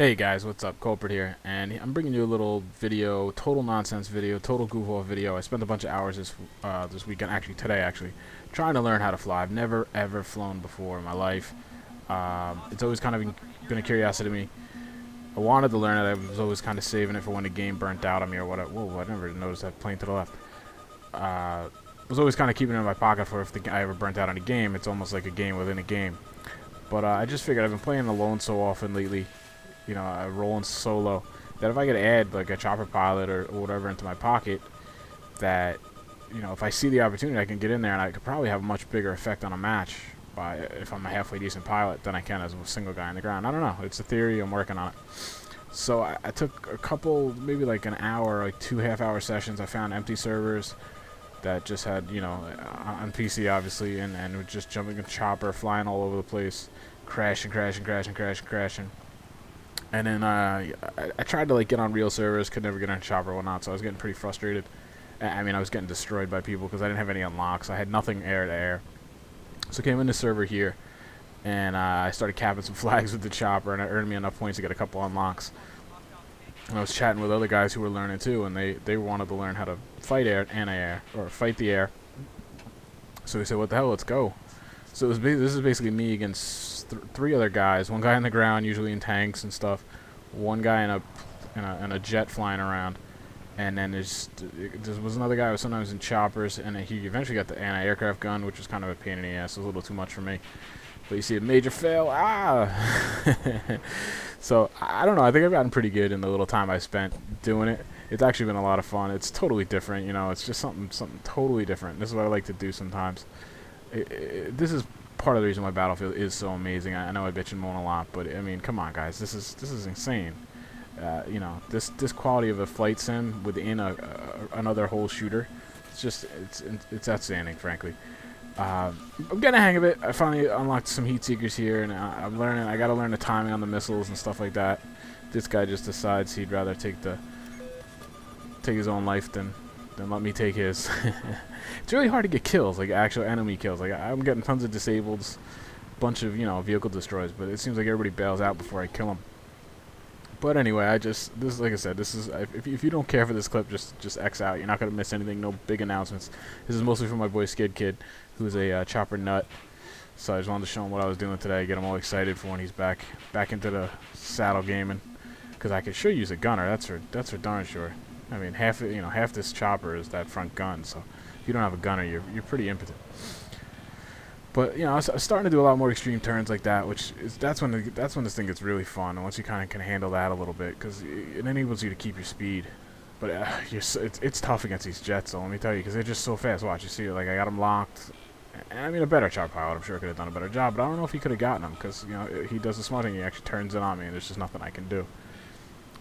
Hey guys, what's up? Culprit here, and I'm bringing you a little video, total nonsense video, total goof off video. I spent a bunch of hours this weekend, actually today, trying to learn how to fly. I've never ever flown before in my life. It's always kind of been a curiosity to me. I wanted to learn it. I was always kind of saving it for when the game burnt out on me or what. Whoa! I never noticed that plane to the left. I was always kind of keeping it in my pocket for if I ever burnt out on a game. It's almost like a game within a game. But I just figured I've been playing alone so often lately. Rolling solo, that if I could add like a chopper pilot or whatever into my pocket, that if I see the opportunity, I can get in there and I could probably have a much bigger effect on a match by if I'm a halfway decent pilot than I can as a single guy on the ground. I don't know. It's a theory. I'm working on it. So I took a couple, maybe like an hour, like 2 half-hour sessions. I found empty servers that just had, on PC obviously, and would just jumping in the chopper, flying all over the place, crashing. And then I tried to like get on real servers, could never get on chopper or whatnot, so I was getting pretty frustrated. I mean, I was getting destroyed by people because I didn't have any unlocks. I had nothing air to air. So I came in the server here, and I started capping some flags with the chopper, and it earned me enough points to get a couple unlocks. And I was chatting with other guys who were learning too, and they wanted to learn how to fight air, anti-air, or fight the air. So we said, what the hell, let's go. So this is basically me against three other guys. One guy on the ground, usually in tanks and stuff. One guy in a jet flying around, and then there was another guy who was sometimes in choppers, and he eventually got the anti-aircraft gun, which was kind of a pain in the ass. It was a little too much for me. But you see a major fail. So I don't know. I think I've gotten pretty good in the little time I spent doing it. It's actually been a lot of fun. It's totally different. It's just something totally different. This is what I like to do sometimes. This is part of the reason why Battlefield is so amazing. I know I bitch and moan a lot, but I mean, come on, guys, this is insane. This quality of a flight sim within another whole shooter, it's outstanding, frankly. I'm getting a hang of it. I finally unlocked some heat seekers here, and I'm learning. I got to learn the timing on the missiles and stuff like that. This guy just decides he'd rather take his own life than let me take his. It's really hard to get kills, like actual enemy kills. Like I'm getting tons of disableds, bunch of vehicle destroys, but it seems like everybody bails out before I kill them. But anyway, like I said, this is if you don't care for this clip, just X out. You're not gonna miss anything. No big announcements. This is mostly for my boy Skid Kid, who's a chopper nut. So I just wanted to show him what I was doing today, get him all excited for when he's back into the saddle gaming. Because I could sure use a gunner. That's for darn sure. I mean, half this chopper is that front gun. So if you don't have a gunner, you're pretty impotent. But I was starting to do a lot more extreme turns like that, that's when this thing gets really fun. And once you kind of can handle that a little bit, because it enables you to keep your speed. But it's tough against these jets, though. Let me tell you, because they're just so fast. Watch, you see, like I got them locked. And I mean, a better chopper pilot, I'm sure, could have done a better job. But I don't know if he could have gotten them, because he does the smart thing. He actually turns it on me, and there's just nothing I can do.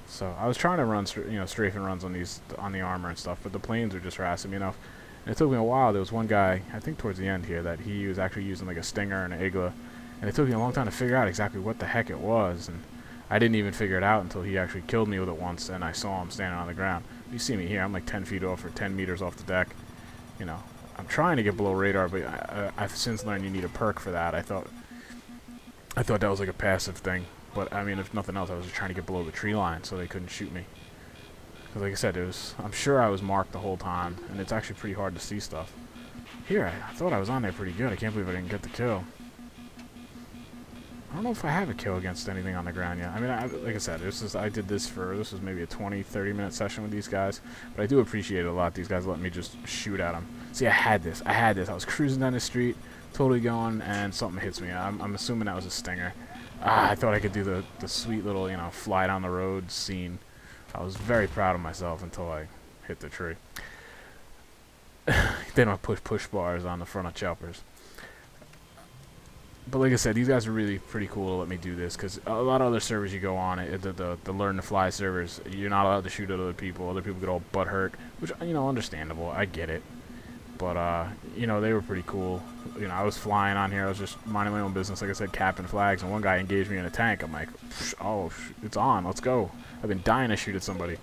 So I was trying to run, strafing runs on the armor and stuff, but the planes were just harassing me enough. And it took me a while. There was one guy, I think towards the end here, that he was actually using like a Stinger and an Igla, and it took me a long time to figure out exactly what the heck it was. And I didn't even figure it out until he actually killed me with it once, and I saw him standing on the ground. You see me here. I'm like 10 feet off or 10 meters off the deck. I'm trying to get below radar, but I've since learned you need a perk for that. I thought that was like a passive thing. But, I mean, if nothing else, I was just trying to get below the tree line so they couldn't shoot me. Because, like I said, I'm sure I was marked the whole time, and it's actually pretty hard to see stuff. Here, I thought I was on there pretty good. I can't believe I didn't get the kill. I don't know if I have a kill against anything on the ground yet. I mean, like I said, this was maybe a 20, 30-minute session with these guys. But I do appreciate it a lot. These guys let me just shoot at them. See, I had this. I was cruising down the street, totally going, and something hits me. I'm assuming that was a Stinger. I thought I could do the sweet little, fly down the road scene. I was very proud of myself until I hit the tree. They don't push bars on the front of choppers. But like I said, these guys are really pretty cool to let me do this, because a lot of other servers you go on, the learn to fly servers, you're not allowed to shoot at other people. Other people get all butt hurt, which, understandable. I get it. But, they were pretty cool. I was flying on here. I was just minding my own business, like I said, capping flags. And one guy engaged me in a tank. I'm like, oh, it's on. Let's go. I've been dying to shoot at somebody.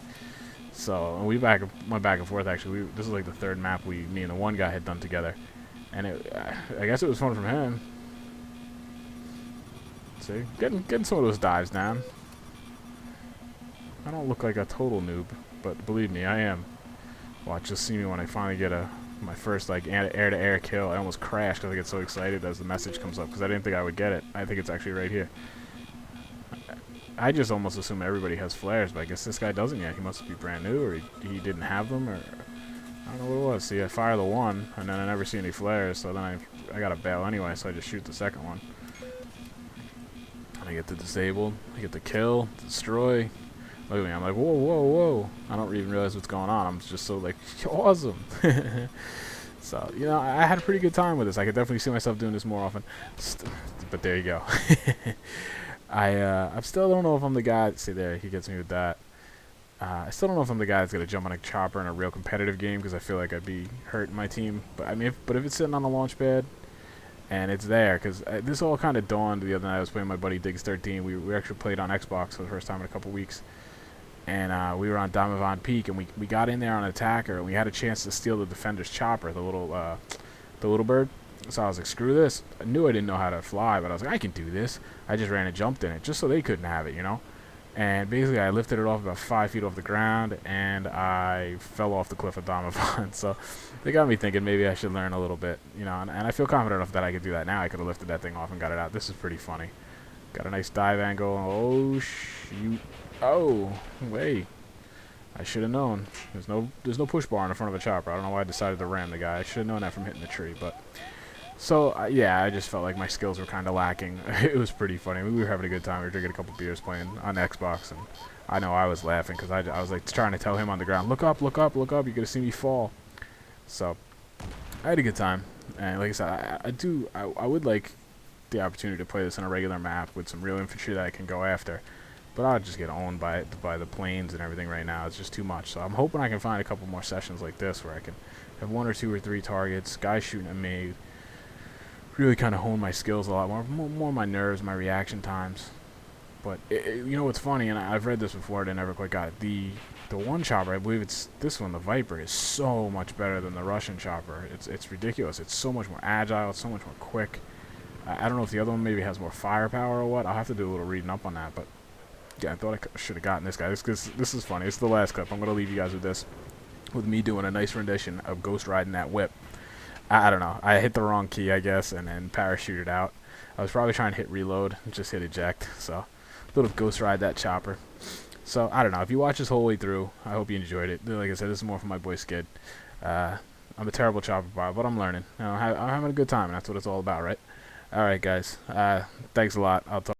So, and we went back and forth, actually. This is like the third map me and the one guy had done together. And I guess it was fun from him. See? Getting some of those dives down. I don't look like a total noob, but believe me, I am. Watch, just see me when I finally get my first like air-to-air kill. I almost crashed because I get so excited as the message comes up because I didn't think I would get it. I think it's actually right here. I just almost assume everybody has flares, but I guess this guy doesn't yet. He must be brand new, or he didn't have them, or I don't know what it was. See, I fire the one, and then I never see any flares, so then I gotta bail anyway, so I just shoot the second one. And I get the disabled, I get the kill, destroy. Look at me, I'm like, whoa, whoa, whoa. I don't even realize what's going on. I'm just so like, awesome. So, you know, I had a pretty good time with this. I could definitely see myself doing this more often. But there you go. I still don't know if I'm the guy. See there, he gets me with that. I still don't know if I'm the guy that's gonna jump on a chopper in a real competitive game because I feel like I'd be hurting my team. But I mean, if it's sitting on the launch pad and it's there, because this all kind of dawned the other night. I was playing my buddy Diggs 13. We actually played on Xbox for the first time in a couple weeks, and we were on Donovan Peak, and we got in there on an attacker, and we had a chance to steal the defender's chopper, the little bird. So I was like, screw this. I knew I didn't know how to fly, but I was like, I can do this. I just ran and jumped in it, just so they couldn't have it, you know? And basically, I lifted it off about 5 feet off the ground, and I fell off the cliff of Donovan. So they got me thinking maybe I should learn a little bit, you know? And I feel confident enough that I could do that now. I could have lifted that thing off and got it out. This is pretty funny. Got a nice dive angle. Oh, shoot. Oh, wait. I should have known. There's no push bar in the front of a chopper. I don't know why I decided to ram the guy. I should have known that from hitting the tree, but... So, yeah, I just felt like my skills were kind of lacking. It was pretty funny. We were having a good time. We were drinking a couple beers playing on Xbox, and I know I was laughing because I was like trying to tell him on the ground, look up, look up, look up. You're going to see me fall. So, I had a good time. And like I said, I would like the opportunity to play this on a regular map with some real infantry that I can go after. But I'll just get owned by the planes and everything right now. It's just too much. So I'm hoping I can find a couple more sessions like this where I can have 1 or 2 or 3 targets, guys shooting at me, really kind of hone my skills a lot more my nerves, my reaction times. But you know what's funny, and I've read this before, and I never quite got it. The one chopper, I believe it's this one, the Viper, is so much better than the Russian chopper. It's ridiculous. It's so much more agile. It's so much more quick. I don't know if the other one maybe has more firepower or what. I'll have to do a little reading up on that. But yeah, I thought I should have gotten this guy. This is funny. It's the last clip. I'm gonna leave you guys with this, with me doing a nice rendition of ghost riding that whip. I don't know. I hit the wrong key, I guess, and then parachuted out. I was probably trying to hit reload and just hit eject. So, a little ghost ride that chopper. So, I don't know. If you watch this whole way through, I hope you enjoyed it. Like I said, this is more for my boy Skid. I'm a terrible chopper pilot, but I'm learning. You know, I'm having a good time, and that's what it's all about, right? All right, guys. Thanks a lot. I'll talk.